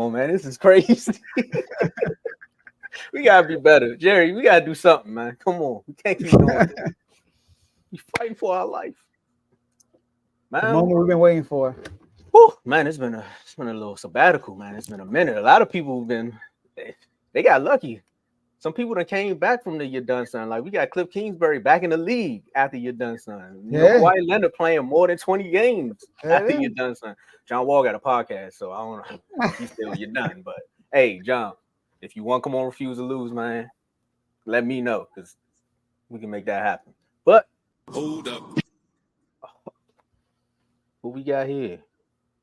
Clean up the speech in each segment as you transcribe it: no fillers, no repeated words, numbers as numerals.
Oh man, this is crazy. We gotta be better, Jerry. We gotta do something, man. Come on, we can't keep doing this. We fighting for our life, The man. moment we've been waiting for. Whew, man, it's been a little sabbatical, man. It's been a minute. A lot of people have been they got lucky. Some people that came back from the You're Done Son. Like we got Cliff Kingsbury back in the league after You're Done Son. You know, Yeah, Kawhi Leonard playing more than 20 games there after it You're is. Done Son. John Wall got a podcast, so I don't know if he's still You're Done. But hey, John, if you want to come on Refuse to Lose, man, let me know because we can make that happen. But Hold up. what we got here?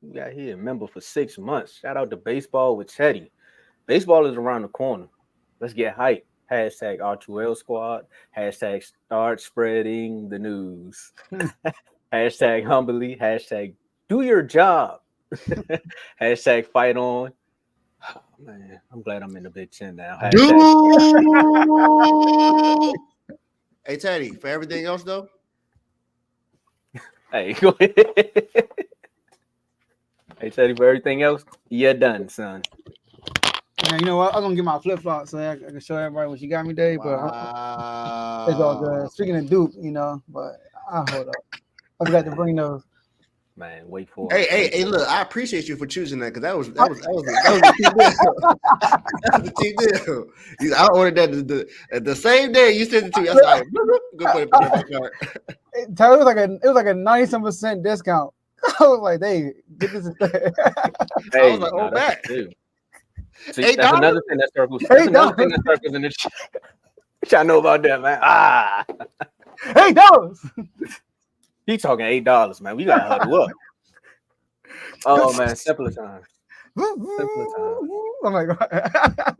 We got here a member for 6 months. Shout out to Baseball with Teddy. Baseball is around the corner. Let's get hype. Hashtag R2L squad. Hashtag start spreading the news. Hashtag humbly. Hashtag do your job. Hashtag fight on. Oh, man, I'm glad I'm in the Big Ten now. Hashtag, Dude. Hey Teddy, for everything else though. hey, go ahead. Hey, Teddy, for everything else, you're done, son. Man, you know what? I'm gonna get my flip flop so I can show everybody what you got me, Dave. But it's all good. Wow. Speaking of Duke, but I'll hold up. I forgot to bring those. Man, wait for Hey, it. hey, look! I appreciate you for choosing that because that was a team deal. That was a team deal. I ordered that the same day you sent it to me. I said, "All right, go put it in my cart." Tell it was like a 90% discount. I was like, "Hey, get this." Hey, I was like, "Oh, back." See, $8? that's another thing that circles. That's another thing that circles in the chat. What y'all know about that, man? $8. He talking $8, man. We gotta huddle up. Oh man, simpler time. Simpler time. Oh my god!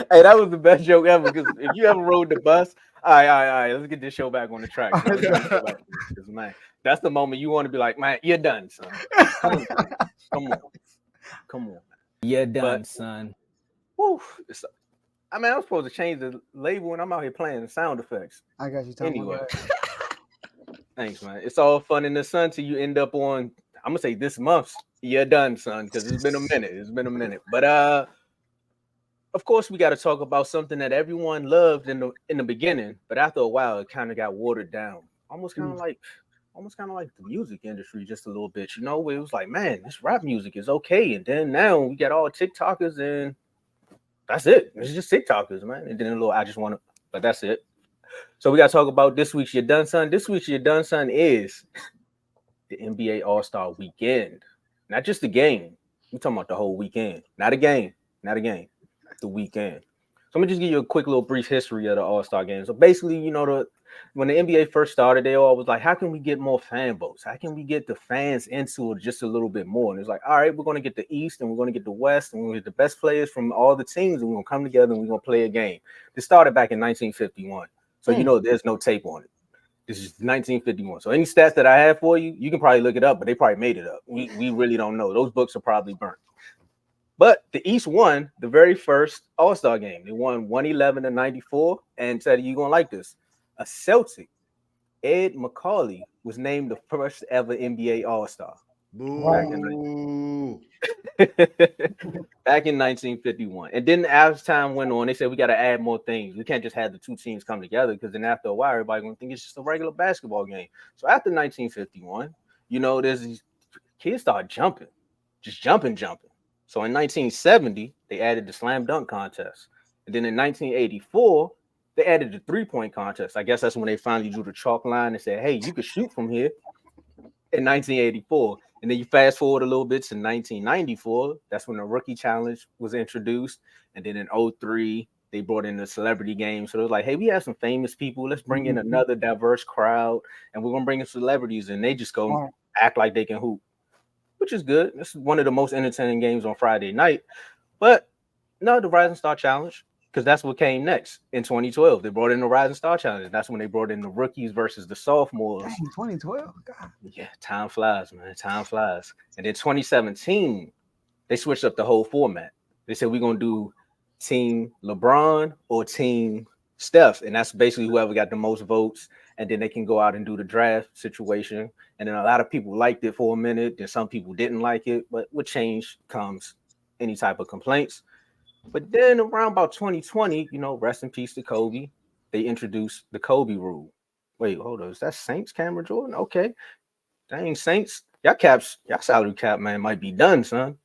Hey, that was the best joke ever. Because if you ever rode the bus, all right. Let's get this show back on the track. Man. Because man, that's the moment you want to be like, man, you're done, son. Come on. You're done, son. Woo. I mean, I'm supposed to change the label when I'm out here playing the sound effects. I got you. Tomo. Anyway, thanks, man. It's all fun in the sun till you end up on. I'm gonna say this month's "You're Done, Son" because it's been a minute. But of course, we got to talk about something that everyone loved in the beginning, but after a while, it kind of got watered down. Almost kind of like the music industry, just a little bit. You know, it was like, man, this rap music is okay, and then now we got all TikTokers, and that's it. It's just TikTokers, man. And then a little, I just want to, but that's it. So we got to talk about this week's "You're Done, Son." This week's "You're Done, Son" is the NBA All-Star Weekend, not just the game. We're talking about the whole weekend, not a game, the weekend. So I'm gonna just give you a quick little brief history of the All-Star game. So basically, when the NBA first started, they all was like, how can we get more fan votes? How can we get the fans into it just a little bit more? And it's like, all right, we're gonna get the East and we're gonna get the West and we're gonna get the best players from all the teams and we're gonna come together and we're gonna play a game. This started back in 1951. So there's no tape on it. This is 1951. So any stats that I have for you, you can probably look it up, but they probably made it up. We really don't know. Those books are probably burnt. But the East won the very first All-Star game. They won 111-94. And Teddy, you're going to like this. A Celtic, Ed Macaulay, was named the first ever NBA All-Star. Boo. Back in 1951. And then as time went on, they said we got to add more things. We can't just have the two teams come together because then after a while, everybody's going to think it's just a regular basketball game. So after 1951, there's these kids start jumping, just jumping. So in 1970, they added the slam dunk contest. And then in 1984, they added the three-point contest. I guess that's when they finally drew the chalk line and said, hey, you can shoot from here in 1984. And then you fast forward a little bit to 1994. That's when the rookie challenge was introduced. And then in 2003, they brought in the celebrity game. So it was like, hey, we have some famous people. Let's bring in another diverse crowd. And we're going to bring in celebrities. And they just go act like they can hoop, which is good. This is one of the most entertaining games on Friday night. But no, the Rising Star Challenge, because that's what came next in 2012. They brought in the Rising Star Challenge. That's when they brought in the rookies versus the sophomores. Dang, 2012? God. Yeah, time flies, man. Time flies. And in 2017, they switched up the whole format. They said we're going to do Team LeBron or Team Steph. And that's basically whoever got the most votes. And then they can go out and do the draft situation. And then a lot of people liked it for a minute. Then some people didn't like it. But what change comes any type of complaints. But then around about 2020, rest in peace to Kobe, they introduced the Kobe rule. Wait, hold on. Is that Saints Cameron Jordan? Okay. Dang, Saints. Y'all salary cap, man, might be done, son.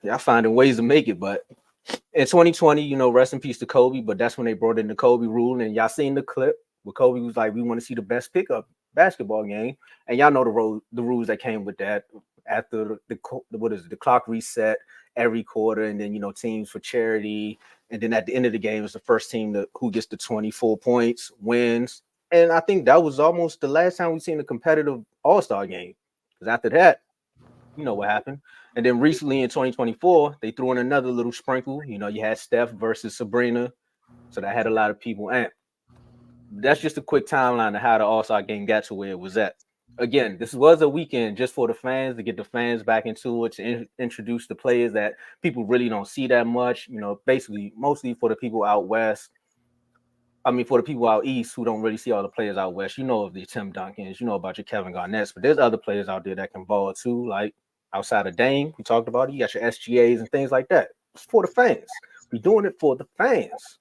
Y'all finding ways to make it. But in 2020, rest in peace to Kobe. But that's when they brought in the Kobe rule. And y'all seen the clip where Kobe was like, we want to see the best pickup basketball game. And y'all know the rules that came with that. After the clock reset every quarter, and then teams for charity, and then at the end of the game, it's the first team who gets the 24 points wins. And I think that was almost the last time we've seen a competitive All-Star game. Because after that, you know what happened. And then recently in 2024, they threw in another little sprinkle. You had Steph versus Sabrina, so that had a lot of people amped. That's just a quick timeline of how the All-Star game got to where it was at. Again, this was a weekend just for the fans, to get the fans back into it, to introduce the players that people really don't see that much. Basically, mostly for the people out west. I mean, for the people out east who don't really see all the players out west. Of the Tim Duncans, about your Kevin Garnett's, but there's other players out there that can ball too, like outside of Dame. We talked about it. You got your SGAs and things like that. It's for the fans. We're doing it for the fans.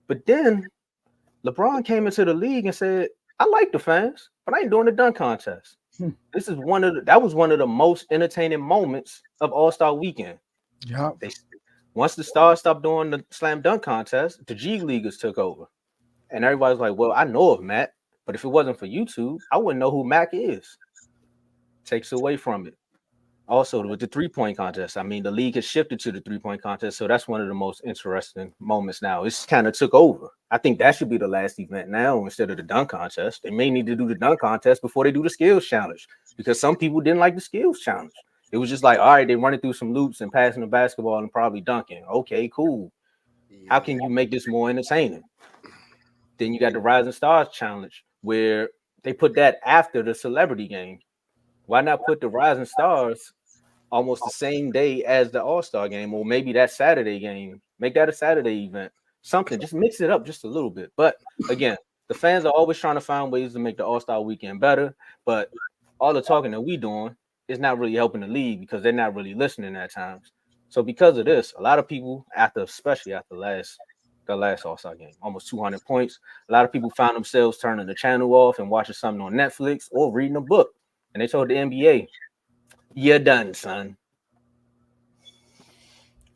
But then LeBron came into the league and said, I like the fans, but I ain't doing the dunk contest. This is that was one of the most entertaining moments of All-Star Weekend. Yeah. Once the Stars stopped doing the slam dunk contest, the G Leaguers took over. And everybody's like, well, I know of Matt, but if it wasn't for YouTube, I wouldn't know who Mac is. Takes away from it. Also, with the three-point contest, I mean, the league has shifted to the three-point contest, so that's one of the most interesting moments now. It's kind of took over. I think that should be the last event now instead of the dunk contest. They may need to do the dunk contest before they do the skills challenge, because some people didn't like the skills challenge. It was just like, all right, they're running through some loops and passing the basketball and probably dunking. Okay, cool. How can you make this more entertaining? Then you got the Rising Stars challenge, where they put that after the celebrity game. Why not put the Rising Stars almost the same day as the All-Star game, or maybe that Saturday game? Make that a Saturday event. Something, just mix it up just a little bit. But again, the fans are always trying to find ways to make the All-Star weekend better. But all the talking that we doing is not really helping the league, because they're not really listening at times. So because of this, a lot of people, especially after the last All-Star game, almost 200 points, a lot of people found themselves turning the channel off and watching something on Netflix or reading a book. And they told the NBA, you're done, son.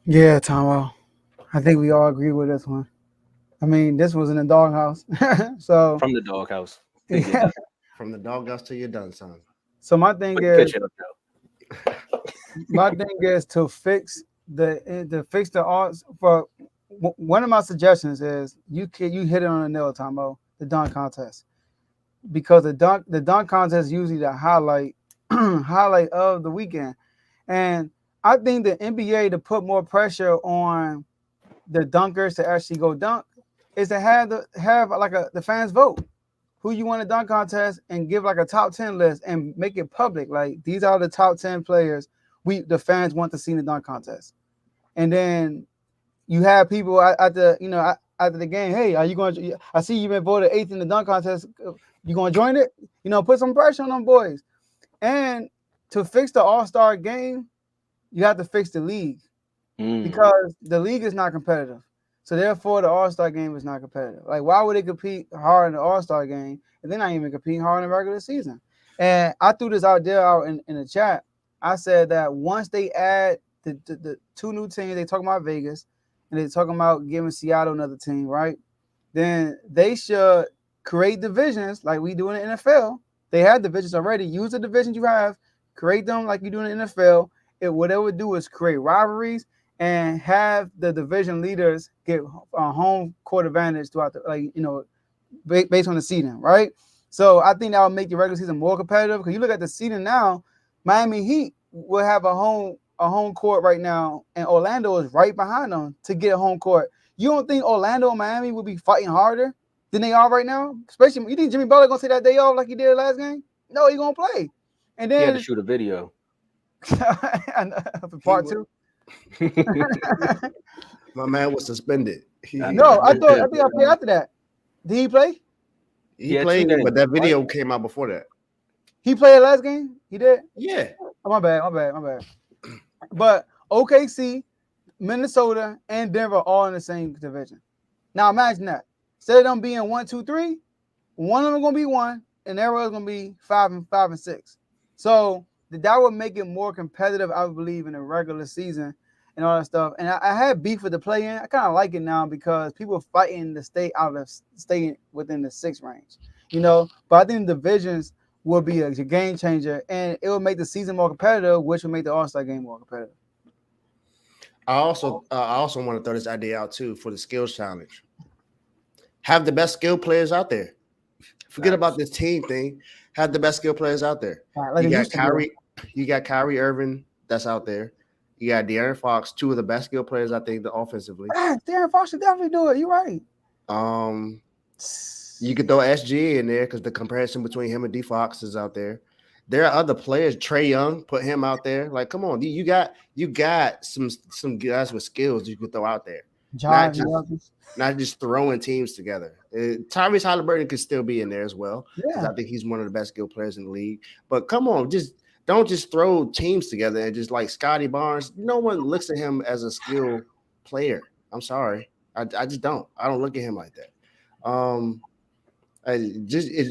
Yeah, Tomo. I think we all agree with this one. I mean, this was in the doghouse. So from the doghouse. Yeah. From the doghouse till you're done, son. So my thing is to fix the odds. For one of my suggestions is you hit it on the nail, Tomo, the dunk contest. Because the dunk contest is usually the highlight of the weekend. And I think the NBA, to put more pressure on the dunkers to actually go dunk, is to have the fans vote who you want to dunk contest, and give like a top 10 list and make it public. Like, these are the top 10 players the fans want to see in the dunk contest. And then you have people after the game, hey, are you going to, I see you've been voted 8th in the dunk contest. You going to join it? Put some pressure on them boys. And to fix the All-Star game, you have to fix the league, because the league is not competitive. So therefore, the All-Star game is not competitive. Like, why would they compete hard in the All-Star game and they're not even competing hard in the regular season? And I threw this out in the chat. I said that once they add the two new teams, they talking about Vegas and they're talking about giving Seattle another team, right? Then they should create divisions like we do in the NFL. They have divisions already. Use the divisions you have, create them like you do in the NFL. What it would do is create rivalries and have the division leaders get home court advantage throughout based on the seeding, right? So I think that will make the regular season more competitive, because you look at the seeding now, Miami Heat will have a home court right now, and Orlando is right behind them to get a home court. You don't think Orlando and Miami will be fighting harder than they are right now? Especially, you think Jimmy Butler gonna take that day off like he did last game? No, he's gonna play. And then he had to shoot a video. Part 2. My man was suspended. No, I think I played after that. Did he play? He played, but that video came out before that. He played last game? He did? Yeah. Oh, my bad. But OKC Minnesota and Denver all in the same division. Now imagine that. Instead of them being 1, 2, 3, one of them gonna be 1, and everyone's gonna be 5 and 6. So that would make it more competitive, I would believe, in the regular season and all that stuff. And I had beef with the play-in. I kind of like it now because people are fighting to stay within the 6 range, But I think the divisions will be a game changer, and it will make the season more competitive, which will make the All-Star game more competitive. I also want to throw this idea out too for the skills challenge. Have the best skill players out there. Forget about this team thing. Have the best skill players out there. Like you got Kyrie Irving that's out there. You got De'Aaron Fox, 2 of the best skill players, I think, offensively. De'Aaron Fox should definitely do it. You're right. You could throw SG in there because the comparison between him and D Fox is out there. There are other players. Trae Young, put him out there. Like, come on, you got some guys with skills you could throw out there. Not just throwing teams together. Tyrese Halliburton could still be in there as well. Yeah. I think he's one of the best skilled players in the league. But come on, don't just throw teams together and just like Scotty Barnes. No one looks at him as a skilled player. I'm sorry. I just don't. I don't look at him like that.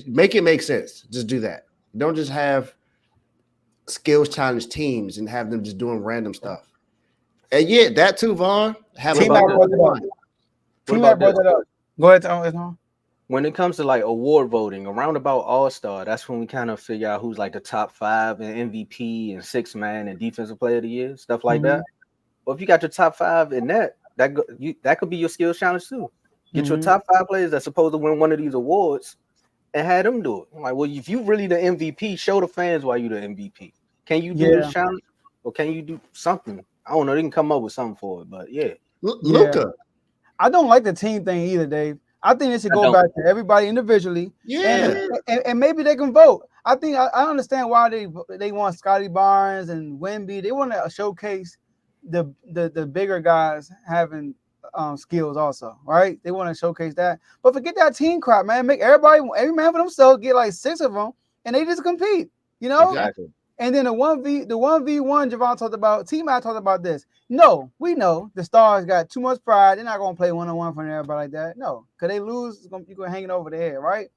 Make it make sense. Just do that. Don't just have skills challenge teams and have them just doing random stuff. And yeah, that too, Vaughn. T-Mac brought it up. Go ahead, Tom. When it comes to like award voting, around about All-Star, that's when we kind of figure out who's like the top 5 in MVP and 6th man and Defensive Player of the Year, stuff like that. Well, if you got your top 5 in that could be your skills challenge too. Get your top 5 players that's supposed to win one of these awards and have them do it. I'm like, well, if you really the MVP, show the fans why you the MVP. Can you do this challenge, or can you do something? I don't know. They can come up with something for it, but yeah. Luka. I don't like the team thing either, Dave. I think it should go back to everybody individually. Yeah. And maybe they can vote. I think I understand why they want Scotty Barnes and Wemby. They want to showcase the bigger guys having skills also, right? They want to showcase that. But forget that team crap, man. Make every man for themselves, get like 6 of them, and they just compete, Exactly. And then the 1v1 Javon talked about, T-Mac talked about this. No, we know the Stars got too much pride. They're not going to play one-on-one for everybody like that. No, because they lose, you're going to hang it over their head, right?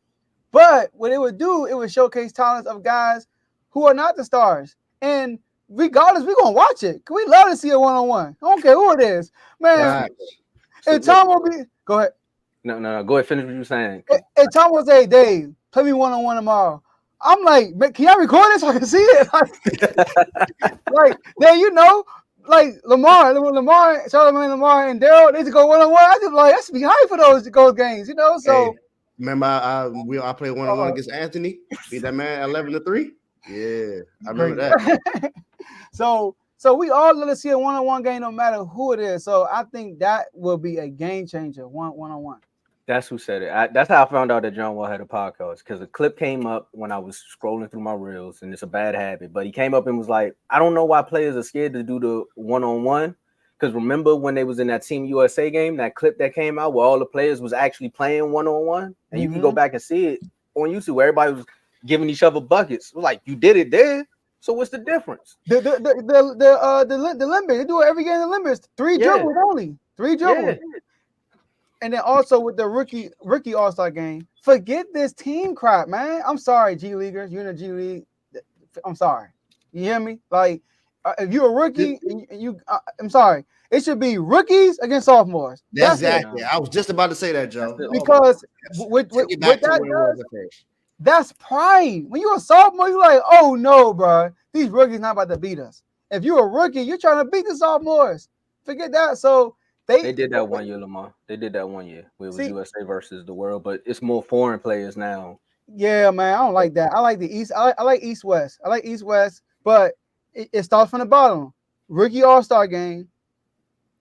But what it would do, it would showcase talents of guys who are not the Stars. And regardless, we're going to watch it. Because we love to see a one-on-one. I don't care who it is. Man, right. And Tom will be – go ahead. No. Go ahead. Finish what you're saying. And Tom will say, Dave, play me one-on-one tomorrow. I'm like, can y'all record this so I can see it? Like Lamar, Charlamagne Lamar, and Daryl, they just go one-on-one. I just like, that should be high for those games, So hey, remember, I played one-on-one against Anthony. Beat that man 11-3. Yeah, I remember that. So we all let us see a one-on-one game, no matter who it is. So I think that will be a game changer. One-on-one. That's who said it. That's how I found out that John Wall had a podcast, because a clip came up when I was scrolling through my reels, and it's a bad habit. But he came up and was like, I don't know why players are scared to do the one-on-one. Because remember when they was in that Team USA game, that clip that came out where all the players was actually playing one-on-one, and you can go back and see it on YouTube where everybody was giving each other buckets. Like, you did it there, so what's the difference? The limit, they do it every game. The limit 3 dribbles only. 3 dribbles. Yeah. And then also with the rookie All-Star game, forget this team crap, man. I'm sorry, G Leaguers. You're in the G League. I'm sorry. You hear me? Like, if you're a rookie, I'm sorry. It should be rookies against sophomores. That's exactly. I was just about to say that, Joe. Because what that does, that's pride. When you're a sophomore, you're like, oh no, bro. These rookies not about to beat us. If you're a rookie, you're trying to beat the sophomores. Forget that. So they did that one year, Lamar. They did that one year. Where it was USA versus the world, but it's more foreign players now. Yeah, man. I don't like that. I like the East. I like East-West. I like East-West, but it starts from the bottom. Rookie All-Star game.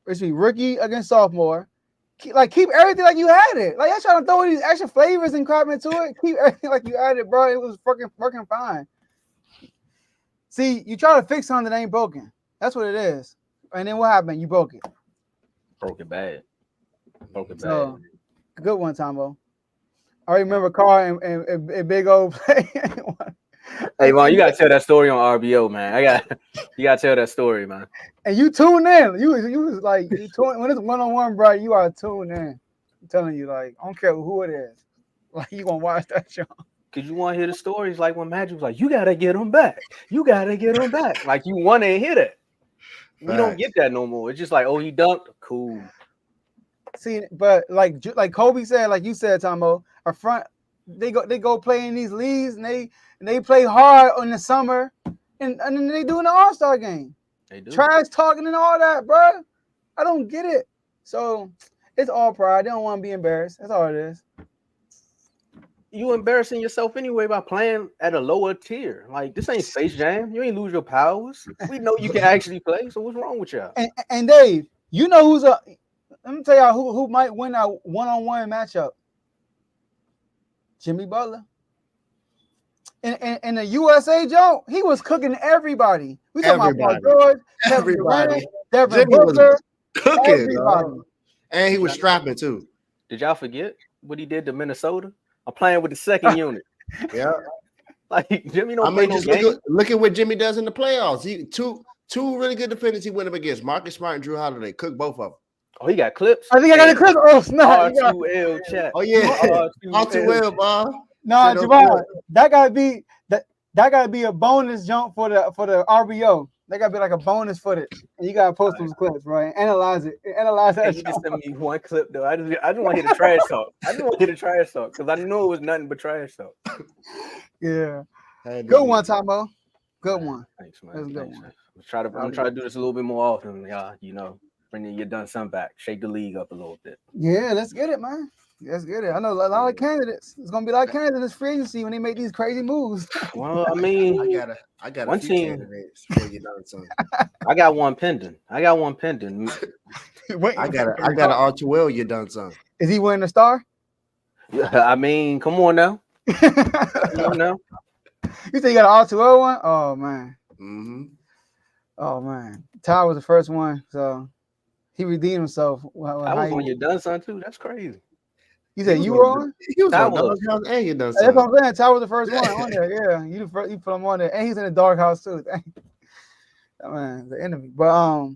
It should be rookie against sophomore. Keep everything like you had it. Like, I'm trying to throw these extra flavors and crap into it. Keep everything like you had it, bro. It was working fine. See, you try to fix something that ain't broken. That's what it is. And then what happened? You broke it. Broke it bad. So, good one, Tomo. I remember Carr and Big O play. Hey, man, you gotta tell that story on RBO, man. You gotta tell that story, man. And you tune in. You was like you tune when it's 1-on-1, bro. You are tuned in. I'm telling you, like I don't care who it is. Like you gonna watch that show. Cause you want to hear the stories like when Magic was like, "You gotta get him back. You gotta get him back." Like you want to hear that. We don't get that no more. It's just like, "Oh, he dunked. Cool." See, but like Kobe said, like you said, Tomo, our front they go play in these leagues and they play hard in the summer and then they do in the All-Star game. They do. Trash talking and all that, bro. I don't get it. So it's all pride. They don't want to be embarrassed. That's all it is. You embarrassing yourself anyway by playing at a lower tier. Like this ain't Space Jam. You ain't lose your powers. We know you can actually play. So what's wrong with y'all? And Dave, you know who's a? Let me tell y'all who might win a 1-on-1 matchup. Jimmy Butler. In the USA joint, he was cooking everybody. We talking about Paul George, everybody. Devin Booker, cooking, everybody. And he was strapping too. Did y'all forget what he did to Minnesota? I'm playing with the second unit. Yeah. Like Jimmy don't play no game. Look at what Jimmy does in the playoffs. He two really good defenders he went up against. Marcus Smart and Drew Holiday. Cook both of them. Oh, he got clips. I think I got the clips. Oh, snap. R2L chat. Oh yeah. R2L, Bob. No, Javon, that gotta be a bonus jump for the RBO. That gotta be like a bonus footage. And you gotta post those clips, right? Analyze it. Analyze that. You just send me one clip though. I just want to hear the trash talk. I just want to hear the trash talk because I knew it was nothing but trash talk. Yeah. Good one, Tomo. Good one. Thanks, man. I'm gonna try to do this a little bit more often, y'all. You know, bring your done something back. Shake the league up a little bit. Yeah, let's get it, man. Let's get it. I know a lot of candidates. It's gonna be like candidates free agency when they make these crazy moves. Well, I mean, I got one a few team. candidates for you know something. I got one pending. I got an R2L. You done something. Is he wearing the star? Yeah, I mean, come on now. Come on now. You say you got an R2L one? Oh man. Mm-hmm. Oh man. Ty was the first one, so he redeemed himself. I was on your done son too. That's crazy. You said you were on? He was on Doghouse and you done something. That's what I'm saying. Ty was the first one on there. Yeah, you put him on there, and he's in the Doghouse too. Man, the enemy. But